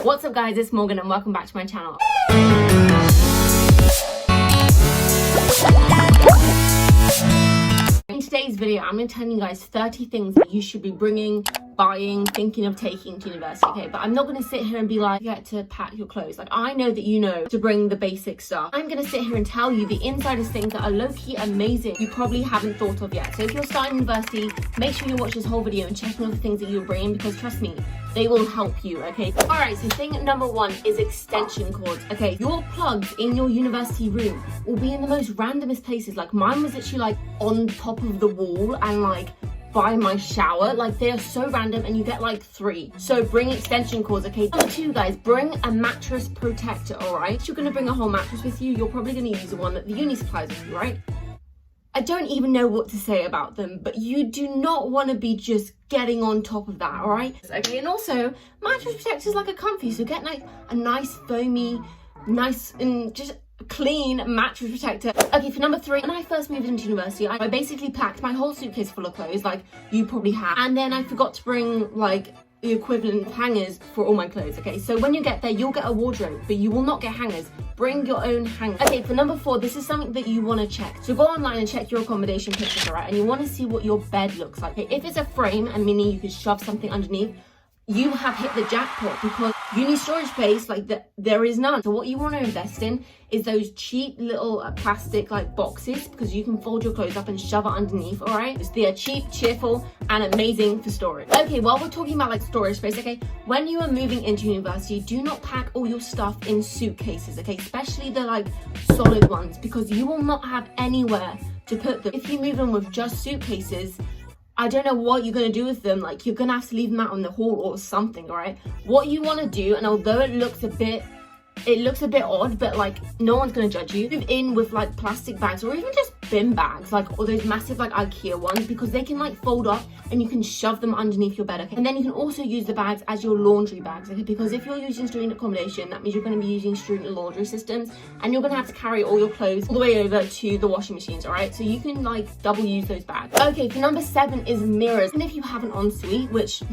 What's up guys, it's Morgan and welcome back to my channel. In today's video, I'm going to tell you guys 30 things that you should be bringing, buying, thinking of taking to university, okay? But I'm not going to sit here and be like, you get to pack your clothes. Like, I know that you know to bring the basic stuff. I'm going to sit here and tell you the insiders things that are low-key amazing you probably haven't thought of yet. So if you're starting university, make sure you watch this whole video and check all the things that you're bringing, because trust me, they will help you, okay? All right, so thing number one is extension cords, okay? Your plugs in your university room will be in the most randomest places. Like, mine was literally like on top of the wall and like by my shower. Like, they are so random and you get like 3. So bring extension cords, okay? Number 2, guys, bring a mattress protector, all right? If you're gonna bring a whole mattress with you, you're probably gonna use the one that the uni supplies with you, right? I don't even know what to say about them, but you do not want to be just getting on top of that, all right? Okay, and also, mattress protector is like a comfy, so get like a nice foamy, nice and just clean mattress protector. Okay, for number 3, when I first moved into university, I basically packed my whole suitcase full of clothes, like you probably have, and then I forgot to bring like the equivalent of hangers for all my clothes, okay? So when you get there, you'll get a wardrobe, but you will not get hangers. Bring your own hangers. Okay, for number 4, this is something that you want to check. So go online and check your accommodation pictures, all right? And you want to see what your bed looks like. Okay, if it's a frame, and meaning you could shove something underneath, you have hit the jackpot, because uni storage space, like there is none. So what you want to invest in is those cheap little plastic like boxes, because you can fold your clothes up and shove it underneath, all right? They are cheap, cheerful, and amazing for storage. Okay, while we're talking about like storage space, okay, when you are moving into university, do not pack all your stuff in suitcases, okay? Especially the like solid ones, because you will not have anywhere to put them. If you move in with just suitcases, I don't know what you're going to do with them. Like, you're going to have to leave them out on the hall or something, all right? What you want to do, and although it looks a bit odd, but like no one's going to judge you, move in with like plastic bags or even just bin bags, like, or those massive like IKEA ones, because they can like fold up and you can shove them underneath your bed, okay? And then you can also use the bags as your laundry bags, okay? Because if you're using student accommodation, that means you're going to be using student laundry systems, and you're going to have to carry all your clothes all the way over to the washing machines, all right? So you can like double use those bags. Okay, for number 7 is mirrors. And if you have an ensuite, which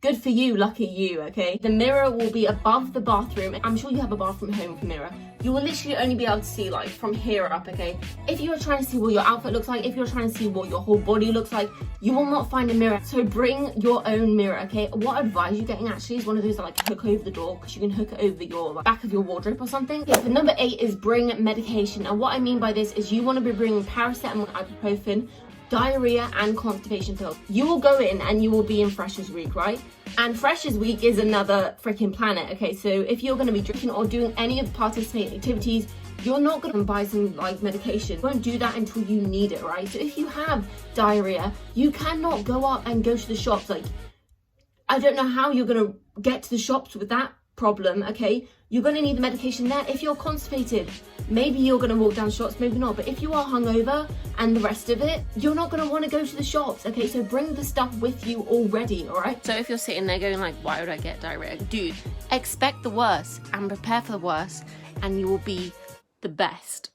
good for you, lucky you, okay? The mirror will be above the bathroom. I'm sure you have a bathroom at home with a mirror. You will literally only be able to see like from here up, okay? If you are trying to see what your outfit looks like, if you're trying to see what your whole body looks like, you will not find a mirror. So bring your own mirror, okay? What advice you're getting actually is one of those that like hook over the door, because you can hook it over your like, back of your wardrobe or something. Yeah, for number 8 is bring medication. And what I mean by this is you want to be bringing paracetamol, ibuprofen, diarrhea, and constipation pills. You will go in and you will be in Freshers Week, right? And Freshers Week is another freaking planet, okay? So if you're going to be drinking or doing any of the participating activities, you're not going to buy some like medication. You won't do that until you need it, right? So if you have diarrhea, you cannot go up and go to the shops. Like, I don't know how you're going to get to the shops with that problem, okay? You're going to need the medication there. If you're constipated, maybe you're going to walk down shops, maybe not. But if you are hungover and the rest of it, you're not going to want to go to the shops, okay? So bring the stuff with you already, all right? So if you're sitting there going like, why would I get diarrhea? Dude, expect the worst and prepare for the worst, and you will be the best.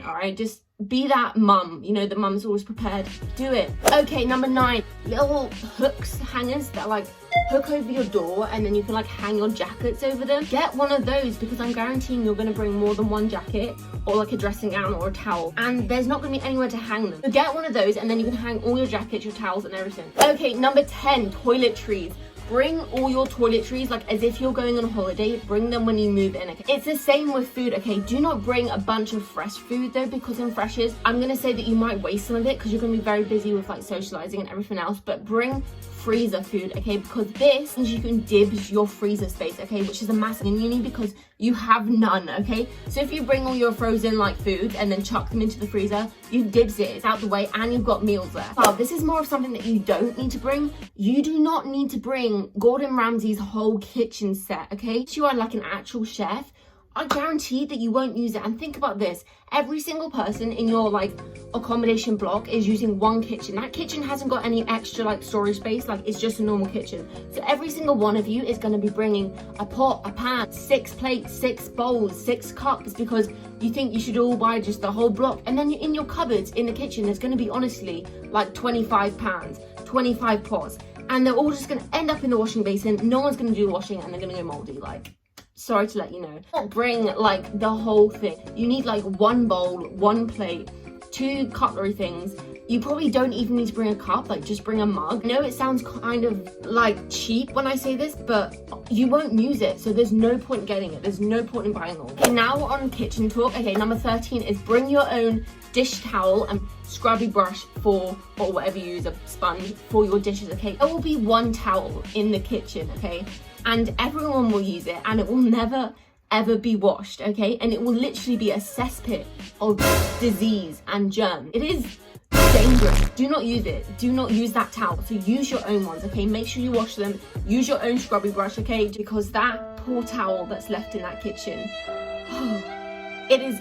All right, just be that mum, you know, the mum's always prepared. Do it. Okay, number 9, little hooks, hangers that like hook over your door, and then you can like hang your jackets over them. Get one of those, because I'm guaranteeing you're going to bring more than one jacket or like a dressing gown or a towel, and there's not going to be anywhere to hang them. So get one of those, and then you can hang all your jackets, your towels, and everything. Okay, number 10, toiletries. Bring all your toiletries like as if you're going on holiday. Bring them when you move in, okay? It's the same with food, okay? Do not bring a bunch of fresh food though, because in Freshers, I'm gonna say that you might waste some of it because you're gonna be very busy with like socializing and everything else, but bring freezer food, okay? Because this means you can dibs your freezer space, okay? Which is a massive in uni because you have none, okay? So if you bring all your frozen like food and then chuck them into the freezer, you've dibs it, it's out the way, and you've got meals there. Well, this is more of something that you don't need to bring. You do not need to bring Gordon Ramsay's whole kitchen set, okay? If you are like an actual chef, I guarantee that you won't use it. And think about this, every single person in your like accommodation block is using one kitchen. That kitchen hasn't got any extra like storage space, like it's just a normal kitchen. So every single one of you is going to be bringing a pot, a pan, 6 plates, 6 bowls, 6 cups, because you think you should all buy just the whole block. And then in your cupboards in the kitchen, there's going to be honestly like 25 pans, 25 pots. and they're all just going to end up in the washing basin. No one's going to do the washing, and they're going to go moldy. Like, sorry to let you know. Don't bring like the whole thing. You need like one bowl, one plate, 2 cutlery things. You probably don't even need to bring a cup, like just bring a mug. I know it sounds kind of like cheap when I say this, but you won't use it, so there's no point getting it. There's no point in buying all. Okay, now we're on kitchen talk. Okay, number 13 is bring your own dish towel and scrubby brush or whatever you use, a sponge for your dishes. Okay, there will be one towel in the kitchen, okay, and everyone will use it, and it will never ever be washed, okay, and it will literally be a cesspit of disease and germ. It is dangerous. Do not use it. Do not use that towel. So use your own ones, okay? Make sure you wash them. Use your own scrubby brush, okay? Because that poor towel that's left in that kitchen, it is.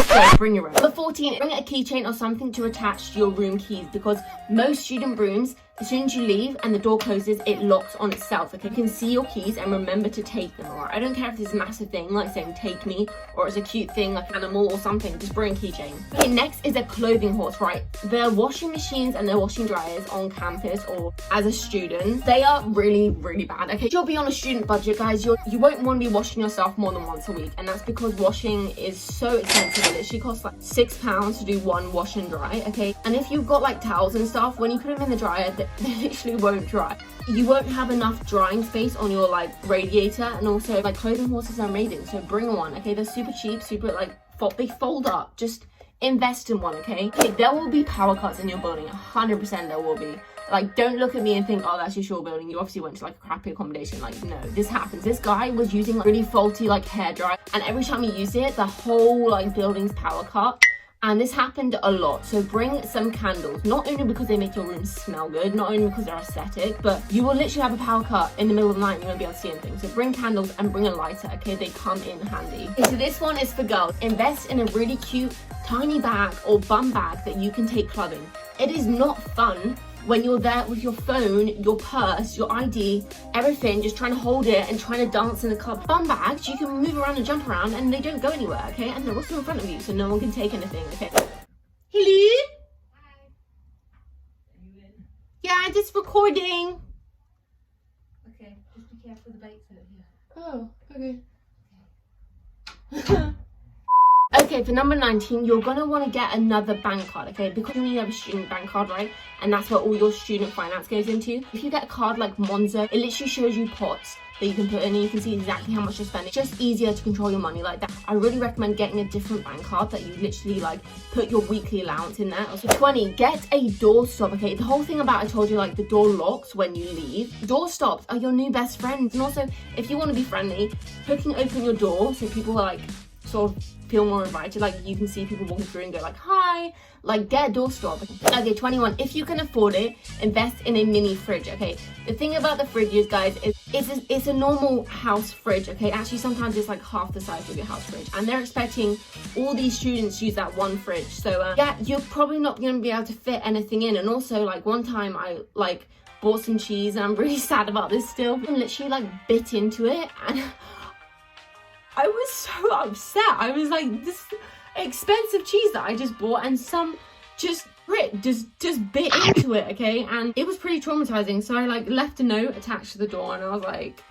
So bring your own. Number 14, bring a keychain or something to attach to your room keys, because most student rooms, as soon as you leave and the door closes, it locks on itself. Okay, you can see your keys and remember to take them. Alright, I don't care if this is a massive thing like saying take me, or it's a cute thing like animal or something. Just bring a keychain. Okay, next is a clothing horse. Right, the washing machines and the washing dryers on campus or as a student, they are really bad. Okay, you'll be on a student budget, guys. You won't want to be washing yourself more than once a week, and that's because washing is so expensive. It literally costs like £6 to do one wash and dry. Okay, and if you've got like towels and stuff, when you put them in the dryer, they literally won't dry. You won't have enough drying space on your like radiator, and also like clothing horses are amazing, so bring one. Okay, they're super cheap, super like they fold up. Just invest in one. Okay, there will be power cuts in your building, 100% there will be. Like, don't look at me and think, oh, that's just your building, you obviously went to like a crappy accommodation. Like, no, this happens. This guy was using like really faulty like hairdryer, and every time he used it, the whole like building's power cut. And this happened a lot. So bring some candles, not only because they make your room smell good, not only because they're aesthetic, but you will literally have a power cut in the middle of the night and you won't be able to see anything. So bring candles and bring a lighter, okay? They come in handy. Okay, so this one is for girls. Invest in a really cute tiny bag or bum bag that you can take clubbing. It is not fun when you're there with your phone, your purse, your ID, everything, just trying to hold it and trying to dance in the club. Bum bags, you can move around and jump around and they don't go anywhere, okay? And they're also in front of you, so no one can take anything, okay? Hello? Hi. Are you in? Yeah, I'm just recording. Okay, just be careful with the bikes out here. Oh, okay. Okay, for number 19, you're going to want to get another bank card, okay? Because you have a student bank card, right? And that's where all your student finance goes into. If you get a card like Monzo, it literally shows you pots that you can put in and you can see exactly how much you're spending. It's just easier to control your money like that. I really recommend getting a different bank card that you literally like put your weekly allowance in there. Also, 20, get a door stop, okay? The whole thing about I told you like the door locks when you leave. Door stops are your new best friends. And also, if you want to be friendly, hooking open your door so people are like sort of feel more invited, like you can see people walking through and go like hi, like get a door stop. Okay, 21, if you can afford it, invest in a mini fridge. Okay, the thing about the fridges, guys, is it's a normal house fridge. Okay, actually sometimes it's like half the size of your house fridge, and they're expecting all these students to use that one fridge, so yeah, you're probably not going to be able to fit anything in. And also, like one time I like bought some cheese, and I'm really sad about this still, and literally like bit into it, and I was so upset. I was like, this expensive cheese that I just bought, and some just bit into it, okay? And it was pretty traumatizing. So I like left a note attached to the door, and I was like,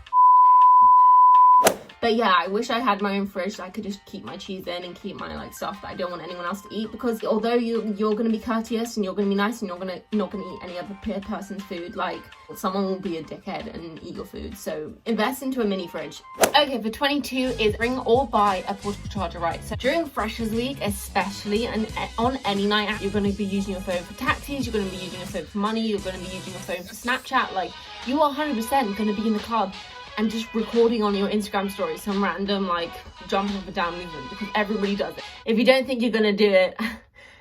but yeah, I wish I had my own fridge that I could just keep my cheese in and keep my like stuff that I don't want anyone else to eat, because although you're going to be courteous and you're going to be nice and you're not going to eat any other person's food, like someone will be a dickhead and eat your food. So invest into a mini fridge. Okay, for 22 is bring or buy a portable charger, right? So during Freshers Week especially, and on any night out, you're going to be using your phone for taxis, you're going to be using your phone for money, you're going to be using your phone for Snapchat. Like, you are 100% going to be in the club and just recording on your Instagram story some random like jumping up and down movement, because everybody does it. If you don't think you're gonna do it,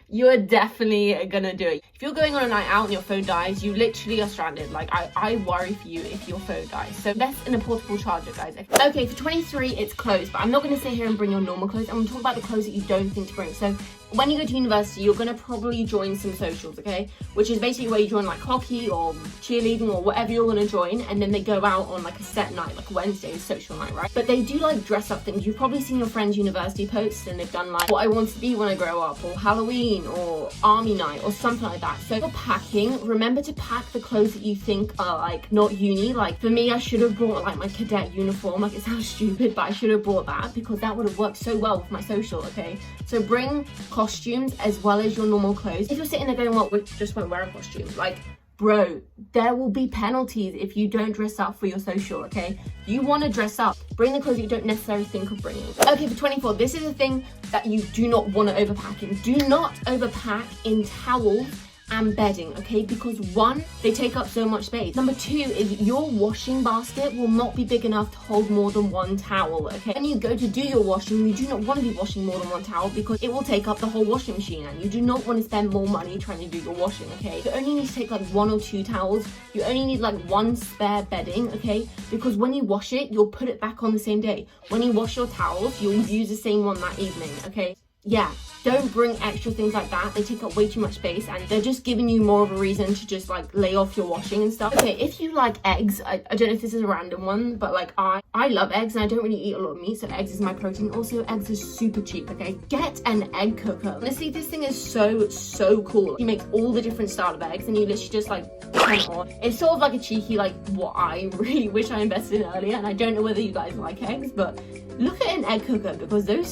you're definitely gonna do it. If you're going on a night out and your phone dies, you literally are stranded. Like, I worry for you if your phone dies. So invest in a portable charger, guys. Okay, for 23, it's clothes, but I'm not gonna sit here and bring your normal clothes. I'm gonna talk about the clothes that you don't think to bring. So when you go to university, you're going to probably join some socials, okay? Which is basically where you join like hockey or cheerleading or whatever you're going to join, and then they go out on like a set night, like Wednesday is social night, right? But they do like dress up things. You've probably seen your friends' university posts, and they've done like what I want to be when I grow up, or Halloween, or army night, or something like that. So if you're packing, remember to pack the clothes that you think are like not uni. Like for me, I should have brought like my cadet uniform. Like it sounds stupid, but I should have brought that because that would have worked so well with my social, okay? So bring costumes as well as your normal clothes. If you're sitting there going, well, we just won't wear a costume, like, bro, there will be penalties if you don't dress up for your social, okay? You want to dress up. Bring the clothes you don't necessarily think of bringing. Okay, for 24, this is a thing that you do not want to overpack in. Do not overpack in towels and bedding, okay? Because one, they take up so much space. Number two is your washing basket will not be big enough to hold more than one towel, okay? When you go to do your washing, you do not want to be washing more than one towel because it will take up the whole washing machine, and you do not want to spend more money trying to do your washing, okay? You only need to take like 1 or 2 towels. You only need like 1 spare bedding, okay? Because when you wash it, you'll put it back on the same day. When you wash your towels, you'll use the same one that evening, okay? Yeah, don't bring extra things like that. They take up way too much space, and they're just giving you more of a reason to just like lay off your washing and stuff. Okay, if you like eggs, I don't know if this is a random one, but like I love eggs and I don't really eat a lot of meat, so eggs is my protein. Also, eggs are super cheap, okay? Get an egg cooker. Honestly, this thing is so cool. You make all the different style of eggs and you literally just like turn it on. It's sort of like a cheeky like what I really wish I invested in earlier, and I don't know whether you guys like eggs, but look at an egg cooker because they're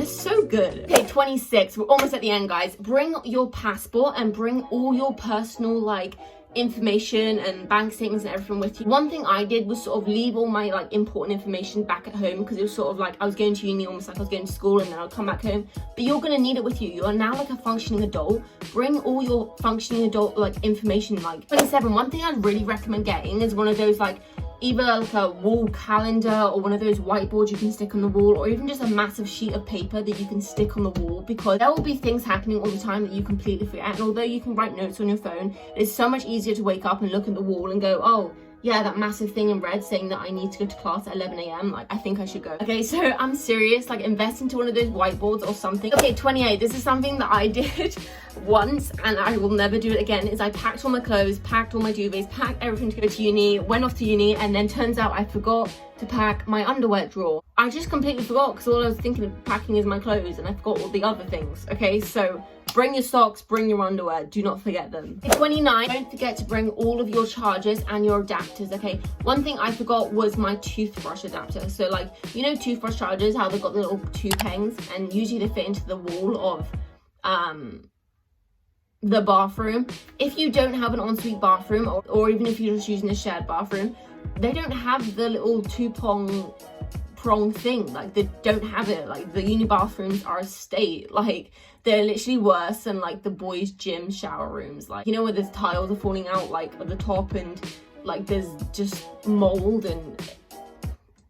so good. Okay, 26, we're almost at the end, guys. Bring your passport and bring all your personal like information and bank statements and everything with you. One thing I did was sort of leave all my like important information back at home because it was sort of like I was going to uni, almost like I was going to school, and then I'll come back home. But you're gonna need it with you. You are now like a functioning adult. Bring all your functioning adult like information. Like 27, one thing I'd really recommend getting is one of those like either like a wall calendar or one of those whiteboards you can stick on the wall, or even just a massive sheet of paper that you can stick on the wall, because there will be things happening all the time that you completely forget. And although you can write notes on your phone, it's so much easier to wake up and look at the wall and go, oh yeah, that massive thing in red saying that I need to go to class at 11 a.m. Like, I think I should go. Okay, so I'm serious, like invest into one of those whiteboards or something. Okay, 28, this is something that I did once and I will never do it again, is I packed all my clothes, packed all my duvets, packed everything to go to uni, went off to uni, and then turns out I forgot to pack my underwear drawer. I just completely forgot because all I was thinking of packing is my clothes, and I forgot all the other things, okay? So bring your socks, bring your underwear, do not forget them. 29, don't forget to bring all of your chargers and your adapters, okay? One thing I forgot was my toothbrush adapter. So like, you know toothbrush chargers, how they've got the little tube hangs, and usually they fit into the wall of the bathroom. If you don't have an ensuite bathroom, or even if you're just using a shared bathroom, they don't have the little prong thing. Like, they don't have it. Like, the uni bathrooms are a state. Like, they're literally worse than like the boys' gym shower rooms. Like, you know, where there's tiles are falling out like at the top, and like there's just mold. And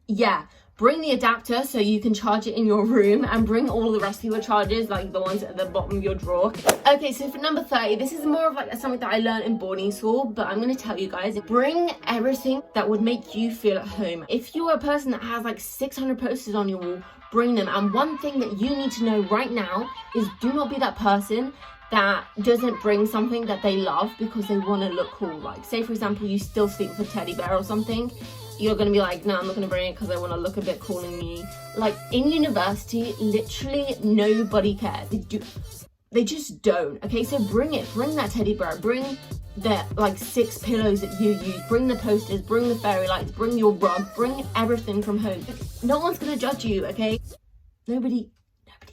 yeah, bring the adapter so you can charge it in your room, and bring all the rest of your chargers, like the ones at the bottom of your drawer. Okay, so for number 30, this is more of like something that I learned in boarding school, but I'm going to tell you guys, bring everything that would make you feel at home. If you're a person that has like 600 posters on your wall, bring them. And one thing that you need to know right now is do not be that person that doesn't bring something that they love because they want to look cool. Like, say for example, you still sleep with a teddy bear or something, you're gonna be like, no, I'm not gonna bring it because I want to look a bit cool in uni. Like, in university, literally nobody cares. They just don't. Okay, so bring it. Bring that teddy bear. Bring the like 6 pillows that you use. Bring the posters. Bring the fairy lights. Bring your rug. Bring everything from home. No one's gonna judge you. Okay, nobody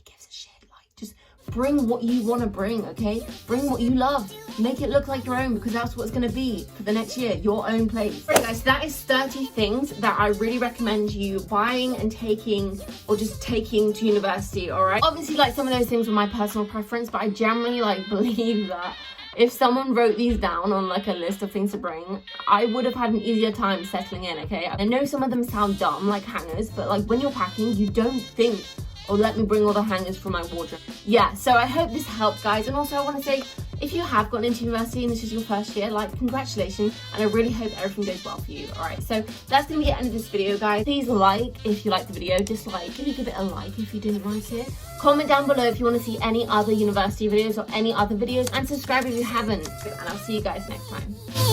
gives a shit. Like, just bring what you want to bring. Okay, bring what you love. Make it look like your own, because that's what it's going to be for the next year, your own place. Alright guys, so that is 30 things that I really recommend you buying and taking, or just taking to university. All right, obviously like some of those things were my personal preference, but I generally like believe that if someone wrote these down on like a list of things to bring, I would have had an easier time settling in. Okay, I know some of them sound dumb, like hangers, but like when you're packing, you don't think or let me bring all the hangers from my wardrobe. Yeah, so I hope this helped, guys. And also I want to say, if you have gotten into university and this is your first year, like, congratulations, and I really hope everything goes well for you. All right, so that's gonna be the end of this video, guys. Please like if you liked the video, dislike if you give it a like if you didn't like it. Comment down below if you want to see any other university videos or any other videos, and subscribe if you haven't. And I'll see you guys next time.